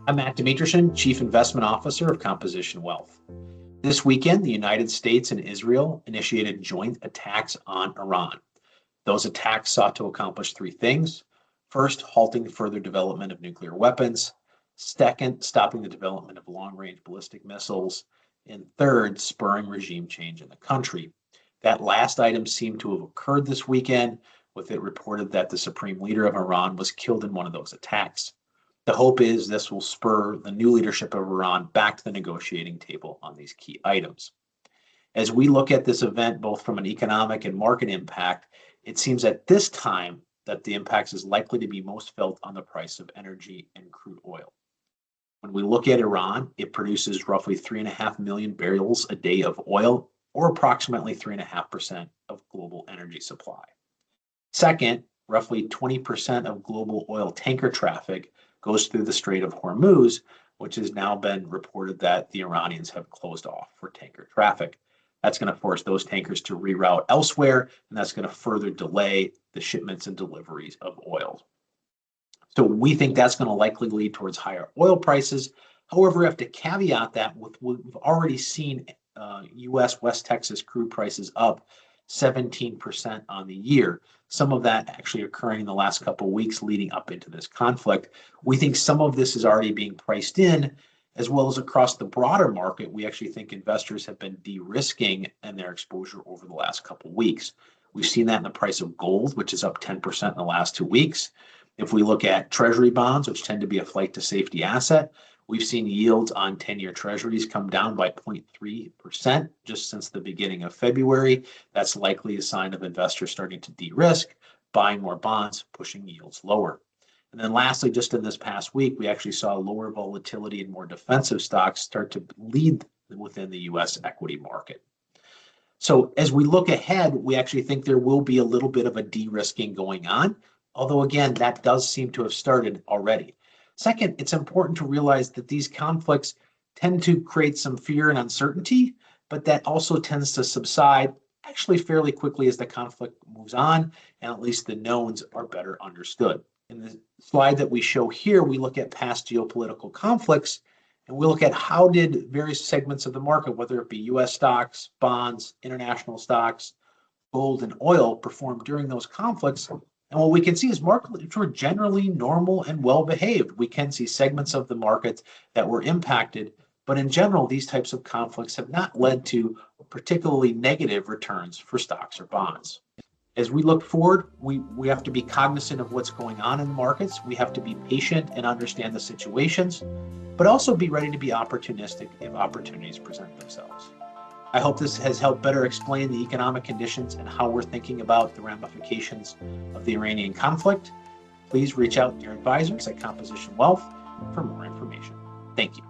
I'm Dmytryszyn, Chief Investment Officer of Composition Wealth. This weekend, the United States and Israel initiated joint attacks on Iran. Those attacks sought to accomplish three things. First, halting further development of nuclear weapons. Second, stopping the development of long-range ballistic missiles. And third, spurring regime change in the country. That last item seemed to have occurred this weekend, with it reported that the supreme leader of Iran was killed in one of those attacks. The hope is this will spur the new leadership of Iran back to the negotiating table on these key items. As we look at this event, both from an economic and market impact, it seems at this time that the impacts is likely to be most felt on the price of energy and crude oil. When we look at Iran, it produces roughly 3.5 million barrels a day of oil, or approximately 3.5% of global energy supply. Second, roughly 20% of global oil tanker traffic goes through the Strait of Hormuz, which has now been reported that the Iranians have closed off for tanker traffic. That's going to force those tankers to reroute elsewhere, and that's going to further delay the shipments and deliveries of oil. So we think that's going to likely lead towards higher oil prices. However, we have to caveat that with what we've already seen U.S. West Texas crude prices up 17% on the year. Some of that actually occurring in the last couple of weeks leading up into this conflict. We think some of this is already being priced in, as well as across the broader market. We actually think investors have been de-risking in their exposure over the last couple of weeks. We've seen that in the price of gold, which is up 10% in the last 2 weeks. If we look at treasury bonds, which tend to be a flight to safety asset, we've seen yields on 10-year treasuries come down by 0.3% just since the beginning of February. That's likely a sign of investors starting to de-risk, buying more bonds, pushing yields lower. And then lastly, just in this past week, we actually saw lower volatility and more defensive stocks start to lead within the U.S. equity market. So as we look ahead, we actually think there will be a little bit of a de-risking going on, although again, that does seem to have started already. Second, it's important to realize that these conflicts tend to create some fear and uncertainty, but that also tends to subside actually fairly quickly as the conflict moves on, and at least the knowns are better understood. In the slide that we show here, we look at past geopolitical conflicts, and we look at how did various segments of the market, whether it be U.S. stocks, bonds, international stocks, gold, and oil, perform during those conflicts. And what we can see is markets were generally normal and well-behaved. We can see segments of the market that were impacted, but in general, these types of conflicts have not led to particularly negative returns for stocks or bonds. As we look forward, we have to be cognizant of what's going on in the markets. We have to be patient and understand the situations, but also be ready to be opportunistic if opportunities present themselves. I hope this has helped better explain the economic conditions and how we're thinking about the ramifications of the Iranian conflict. Please reach out to your advisors at Composition Wealth for more information. Thank you.